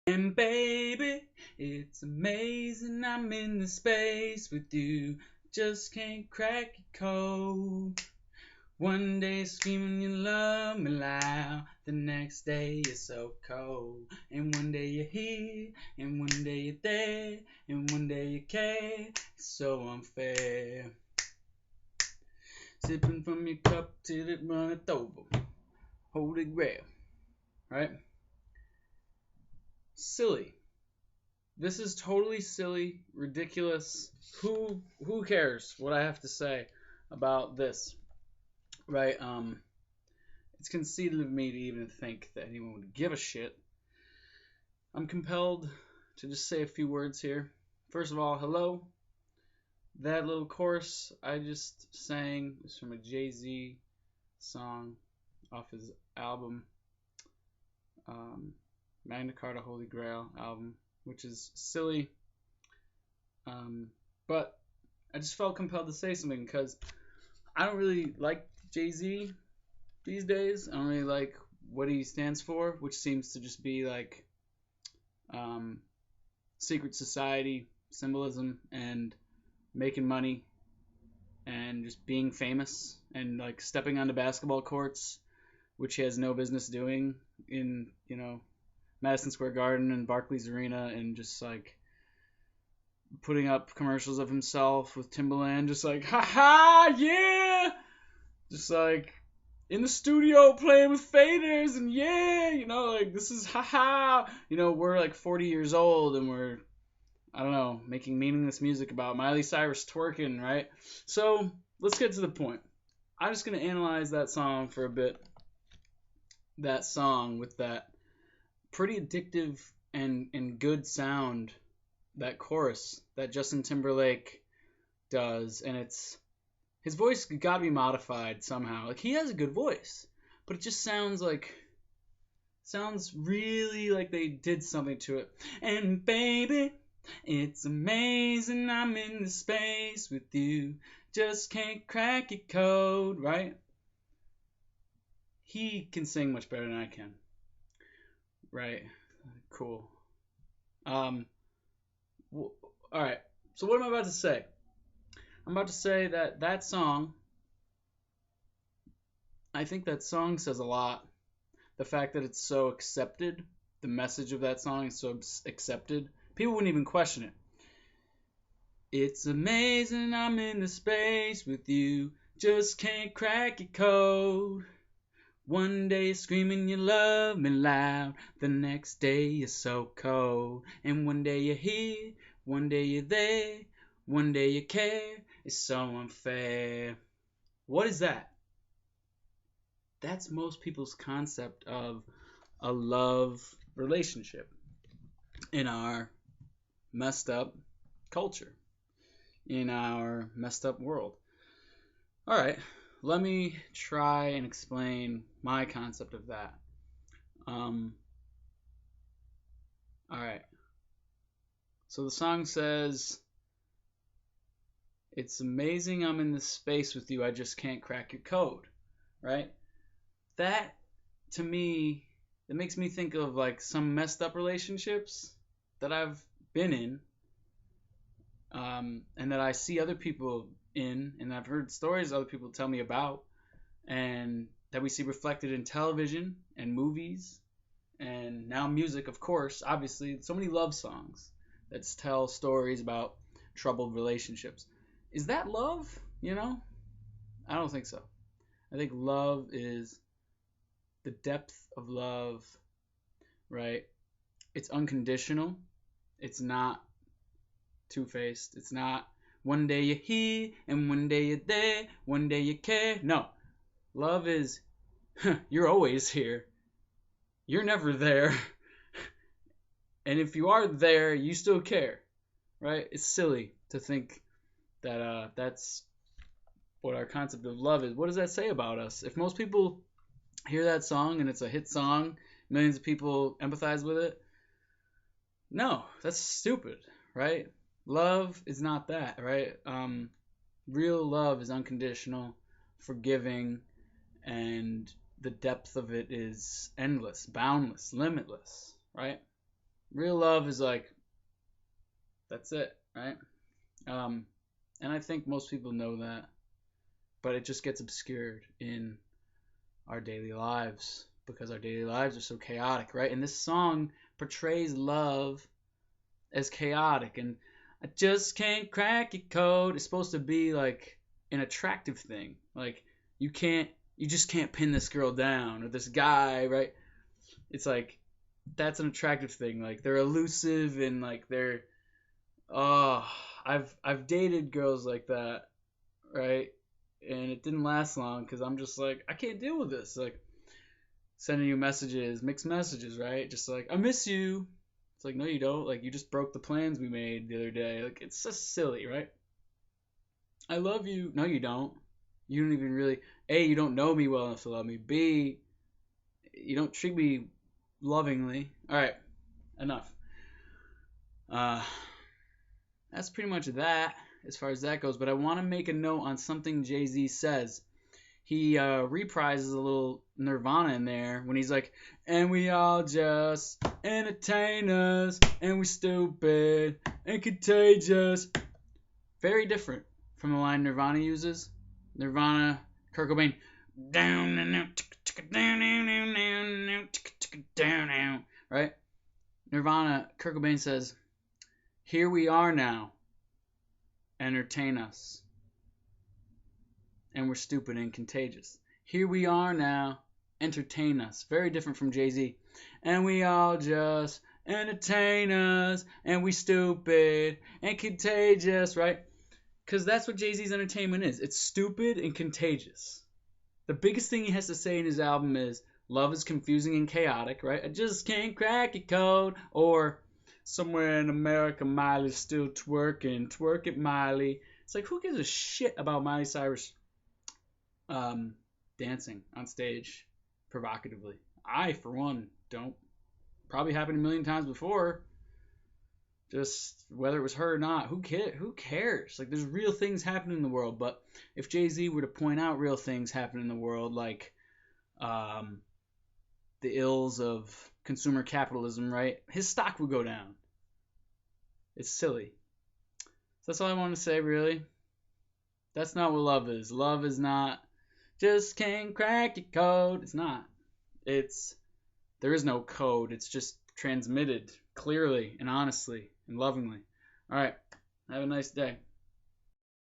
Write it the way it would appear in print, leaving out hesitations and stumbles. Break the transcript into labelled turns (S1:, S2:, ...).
S1: And baby, it's amazing I'm in the space with you. Just can't crack your code. One day screaming you love me loud, the next day you're so cold. And one day you're here, and one day you're there, and one day you care. It's so unfair. Sipping from your cup till it runneth over. Holy grail, right? Silly. This is totally silly, ridiculous. Who cares what I have to say about this, right? It's conceited of me to even think that anyone would give a shit. I'm compelled to just say a few words here. First of all, hello. That little chorus I just sang is from a Jay-Z song off his album, Magna Carta Holy Grail album, which is silly. But I just felt compelled to say something because I don't really like Jay-Z these days. I don't really like what he stands for, which seems to just be like secret society symbolism and making money and just being famous and like stepping onto basketball courts, which he has no business doing in, Madison Square Garden and Barclays Arena, and just like putting up commercials of himself with Timberland, just like, haha, yeah! Just like in the studio playing with faders, and yeah, like this is haha. We're like 40 years old and we're, I don't know, making meaningless music about Miley Cyrus twerking, right? So let's get to the point. I'm just going to analyze that song for a bit. That song with that pretty addictive and good sound, that chorus that Justin Timberlake does, and his voice got to be modified somehow. Like, he has a good voice, but it just sounds really like they did something to it. And baby, it's amazing I'm in the space with you. Just can't crack your code, right? He can sing much better than I can. Right. Cool. All right. So what am I about to say? I'm about to say that song, I think that song says a lot. The fact that it's so accepted, the message of that song is so accepted, people wouldn't even question it. It's amazing I'm in the space with you, just can't crack your code. One day screaming you love me loud, the next day you're so cold. And one day you're here, one day you're there, one day you care. It's so unfair. What is that? That's most people's concept of a love relationship in our messed up culture, in our messed up world. All right, let me try and explain my concept of that. All right. So the song says, it's amazing I'm in this space with you, I just can't crack your code, right? That, to me, it makes me think of like some messed up relationships that I've been in, and that I see other people in, and I've heard stories other people tell me about, and that we see reflected in television and movies, and now music, of course, obviously, so many love songs that tell stories about troubled relationships. Is that love? I don't think so. I think love is the depth of love, right? It's unconditional. It's not two-faced. It's not one day you're here and one day you're there, one day you care. No. Love is you're always here. You're never there. And if you are there, you still care, right? It's silly to think that that's what our concept of love is. What does that say about us? If most people hear that song and it's a hit song, millions of people empathize with it, no, that's stupid, right? Love is not that, right? Real love is unconditional, forgiving, and the depth of it is endless, boundless, limitless, right? Real love is like, that's it, right? Um, and I think most people know that, but it just gets obscured in our daily lives because our daily lives are so chaotic, right? And this song portrays love as chaotic, and I just can't crack your code. It's supposed to be like an attractive thing. Like you just can't pin this girl down or this guy, right? It's like that's an attractive thing. Like they're elusive and like they're oh, I've dated girls like that, right? And it didn't last long because I'm just like I can't deal with this. Like sending you messages, mixed messages, right? Just like I miss you. It's like no, you don't. Like you just broke the plans we made the other day. Like it's just silly, right? I love you. No, you don't. You don't even really. A, you don't know me well enough to love me. B, you don't treat me lovingly. All right, enough. Uh, that's pretty much that as far as that goes. But I want to make a note on something Jay-Z says. He reprises a little Nirvana in there when he's like, and we all just entertainers, and we stupid and contagious. Very different from the line Nirvana uses. Nirvana, Kurt Cobain, down and out, down, right? Nirvana, Kurt Cobain says, here we are now, entertain us. And we're stupid and contagious. Here we are now, entertain us. Very different from Jay-Z. And we all just entertain us, and we stupid and contagious, right? Because that's what Jay-Z's entertainment is. It's stupid and contagious. The biggest thing he has to say in his album is, love is confusing and chaotic, right? I just can't crack your code. Or, somewhere in America, Miley's still twerking. Twerk it, Miley. It's like, who gives a shit about Miley Cyrus dancing on stage provocatively? I, for one, don't. Probably happened a million times before. Just whether it was her or not, who cares? Like, there's real things happening in the world. But if Jay-Z were to point out real things happening in the world, like the ills of consumer capitalism, right? His stock would go down. It's silly. So that's all I want to say, really. That's not what love is. Love is not just can't crack your code. It's not. There is no code. It's just transmitted clearly and honestly and lovingly. All right. Have a nice day.